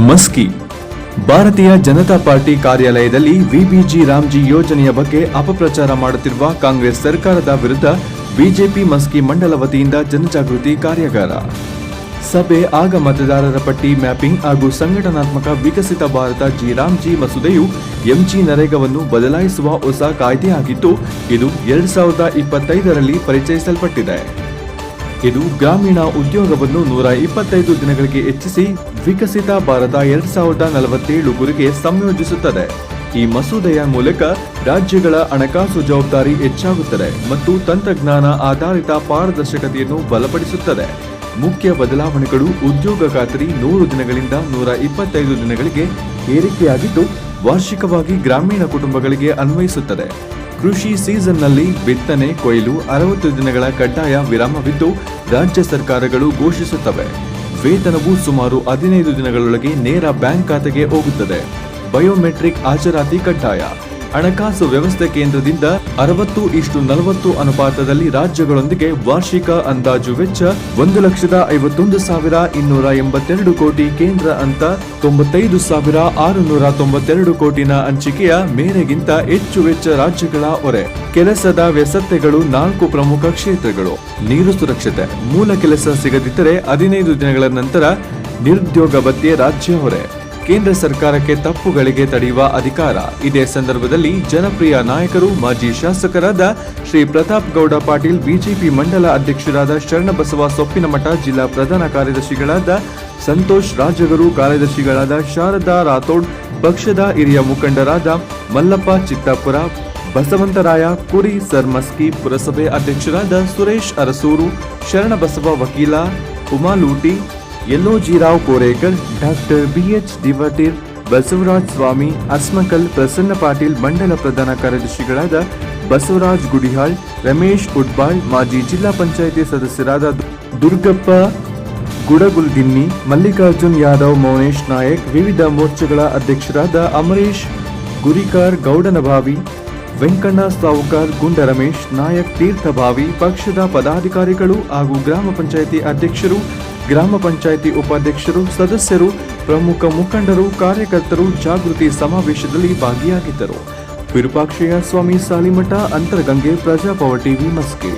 ಮಸ್ಕಿ ಭಾರತೀಯ ಜನತಾ ಪಾರ್ಟಿ ಕಾರ್ಯಾಲಯದಲ್ಲಿ ವಿಬಿಜಿ ರಾಮ್ಜಿ ಯೋಜನೆಯ ಬಗ್ಗೆ ಅಪಪ್ರಚಾರ ಮಾಡುತ್ತಿರುವ ಕಾಂಗ್ರೆಸ್ ಸರ್ಕಾರದ ವಿರುದ್ಧ ಬಿಜೆಪಿ ಮಸ್ಕಿ ಮಂಡಲ ವತಿಯಿಂದ ಜನಜಾಗೃತಿ ಕಾರ್ಯಾಗಾರ. ಸಭೆ ಆಗ ಮತದಾರರ ಪಟ್ಟಿ ಮ್ಯಾಪಿಂಗ್ ಹಾಗೂ ಸಂಘಟನಾತ್ಮಕ ವಿಕಸಿತ ಭಾರತ ರಾಮ್ಜಿ ಮಸೂದೆಯು ಎಂಜಿ ನರೇಗಾವನ್ನು ಬದಲಾಯಿಸುವ ಹೊಸ ಕಾಯ್ದೆಯಾಗಿದ್ದು, ಇದು 2025ರಲ್ಲಿ ಪರಿಚಯಿಸಲ್ಪಟ್ಟಿದೆ. ಇದು ಗ್ರಾಮೀಣ ಉದ್ಯೋಗವನ್ನು 125 ದಿನಗಳಿಗೆ ಹೆಚ್ಚಿಸಿ ವಿಕಸಿತ ಭಾರತ 2047 ಗುರಿಗೆ ಸಂಯೋಜಿಸುತ್ತದೆ. ಈ ಮಸೂದೆಯ ಮೂಲಕ ರಾಜ್ಯಗಳ ಹಣಕಾಸು ಜವಾಬ್ದಾರಿ ಹೆಚ್ಚಾಗುತ್ತದೆ ಮತ್ತು ತಂತ್ರಜ್ಞಾನ ಆಧಾರಿತ ಪಾರದರ್ಶಕತೆಯನ್ನು ಬಲಪಡಿಸುತ್ತದೆ. ಮುಖ್ಯ ಬದಲಾವಣೆಗಳು ಉದ್ಯೋಗ ಖಾತರಿ 100 ದಿನಗಳಿಂದ 125 ದಿನಗಳಿಗೆ ಏರಿಕೆಯಾಗಿದ್ದು, ವಾರ್ಷಿಕವಾಗಿ ಗ್ರಾಮೀಣ ಕುಟುಂಬಗಳಿಗೆ ಅನ್ವಯಿಸುತ್ತದೆ. ಕೃಷಿ ಸೀಸನ್ನಲ್ಲಿ ಬಿತ್ತನೆ ಕೊಯ್ಲು 60 ದಿನಗಳ ಕಡ್ಡಾಯ ವಿರಾಮವಿದ್ದು, ರಾಜ್ಯ ಸರ್ಕಾರಗಳು ಘೋಷಿಸುತ್ತವೆ. ವೇತನವು ಸುಮಾರು 15 ದಿನಗಳೊಳಗೆ ನೇರ ಬ್ಯಾಂಕ್ ಖಾತೆಗೆ ಹೋಗುತ್ತದೆ. ಬಯೋಮೆಟ್ರಿಕ್ ಹಾಜರಾತಿ ಕಡ್ಡಾಯ. ಹಣಕಾಸು ವ್ಯವಸ್ಥೆ ಕೇಂದ್ರದಿಂದ 60:40 ಅನುಪಾತದಲ್ಲಿ ರಾಜ್ಯಗಳೊಂದಿಗೆ ವಾರ್ಷಿಕ ಅಂದಾಜು ವೆಚ್ಚ 1,51,282 ಕೋಟಿ, ಕೇಂದ್ರ ಅಂತ 95,692 ಕೋಟಿನ ಹಂಚಿಕೆಯ ಮೇರೆಗಿಂತ ಹೆಚ್ಚು ವೆಚ್ಚ ರಾಜ್ಯಗಳ ಹೊರೆ. ಕೆಲಸದ ವ್ಯಸತ್ತೆಗಳು 4 ಪ್ರಮುಖ ಕ್ಷೇತ್ರಗಳು. ನೀರು ಸುರಕ್ಷತೆ. ಮೂಲ ಕೆಲಸ ಸಿಗದಿದ್ದರೆ 15 ದಿನಗಳ ನಂತರ ನಿರುದ್ಯೋಗ ಭತ್ಯೆ ರಾಜ್ಯ ಹೊರೆ. ಕೇಂದ್ರ ಸರ್ಕಾರಕ್ಕೆ ತಪ್ಪುಗಳಿಗೆ ತಡೆಯುವ ಅಧಿಕಾರ. ಇದೇ ಸಂದರ್ಭದಲ್ಲಿ ಜನಪ್ರಿಯ ನಾಯಕರು ಮಾಜಿ ಶಾಸಕರಾದ ಶ್ರೀ ಪ್ರತಾಪ್ ಗೌಡ ಪಾಟೀಲ್, ಬಿಜೆಪಿ ಮಂಡಲ ಅಧ್ಯಕ್ಷರಾದ ಶರಣಬಸವ ಸೊಪ್ಪಿನಮಠ, ಜಿಲ್ಲಾ ಪ್ರಧಾನ ಕಾರ್ಯದರ್ಶಿಗಳಾದ ಸಂತೋಷ್ ರಾಜಗುರು, ಕಾರ್ಯದರ್ಶಿಗಳಾದ ಶಾರದಾ ರಾಥೋಡ್, ಪಕ್ಷದ ಹಿರಿಯ ಮುಖಂಡರಾದ ಮಲ್ಲಪ್ಪ ಚಿತ್ತಾಪುರ, ಬಸವಂತರಾಯ ಕುರಿ, ಸರ್ಮಸ್ಕಿ, ಪುರಸಭೆ ಅಧ್ಯಕ್ಷರಾದ ಸುರೇಶ್ ಅರಸೂರು, ಶರಣಬಸವ ವಕೀಲ, ಉಮಾಲೂಟಿ, ಯಲ್ಲೋಜಿರಾವ್ ಕೋರೇಕರ್, ಡಾಕ್ಟರ್ BH ದಿವಟೀರ್, ಬಸವರಾಜ್ ಸ್ವಾಮಿ, ಅಸ್ಮಕಲ್, ಪ್ರಸನ್ನ ಪಾಟೀಲ್, ಮಂಡಲ ಪ್ರಧಾನ ಕಾರ್ಯದರ್ಶಿಗಳಾದ ಬಸವರಾಜ್ ಗುಡಿಹಾಳ್, ರಮೇಶ್ ಉಡ್ಬಾಳ್, ಮಾಜಿ ಜಿಲ್ಲಾ ಪಂಚಾಯಿತಿ ಸದಸ್ಯರಾದ ದುರ್ಗಪ್ಪ ಗುಡಗುಲ್ದಿನ್ನಿ, ಮಲ್ಲಿಕಾರ್ಜುನ್ ಯಾದವ್, ಮೌನೇಶ್ ನಾಯಕ್, ವಿವಿಧ ಮೋರ್ಚಾಗಳ ಅಧ್ಯಕ್ಷರಾದ ಅಮರೇಶ್ ಗುರಿಕಾರ್, ಗೌಡನಭಾವಿ, ವೆಂಕಣ್ಣ ಸಾವುಕಾರ್, ಗುಂಡ ರಮೇಶ್ ನಾಯಕ್, ತೀರ್ಥಭಾವಿ, ಪಕ್ಷದ ಪದಾಧಿಕಾರಿಗಳು ಹಾಗೂ ಗ್ರಾಮ ಪಂಚಾಯಿತಿ ಅಧ್ಯಕ್ಷರು, ಗ್ರಾಮ ಪಂಚಾಯಿತಿ ಉಪಾಧ್ಯಕ್ಷರು, ಸದಸ್ಯರು, ಪ್ರಮುಖ ಮುಖಂಡರು, ಕಾರ್ಯಕರ್ತರು ಜಾಗೃತಿ ಸಮಾವೇಶದಲ್ಲಿ ಭಾಗಿಯಾಗಿದ್ದರು. ವಿರೂಪಾಕ್ಷಯ್ಯ ಸ್ವಾಮಿ ಸಾಲಿಮಠ, ಅಂತರಗಂಗೆ, ಪ್ರಜಾಪವ ಟಿವಿ, ಮಸ್ಕಿ.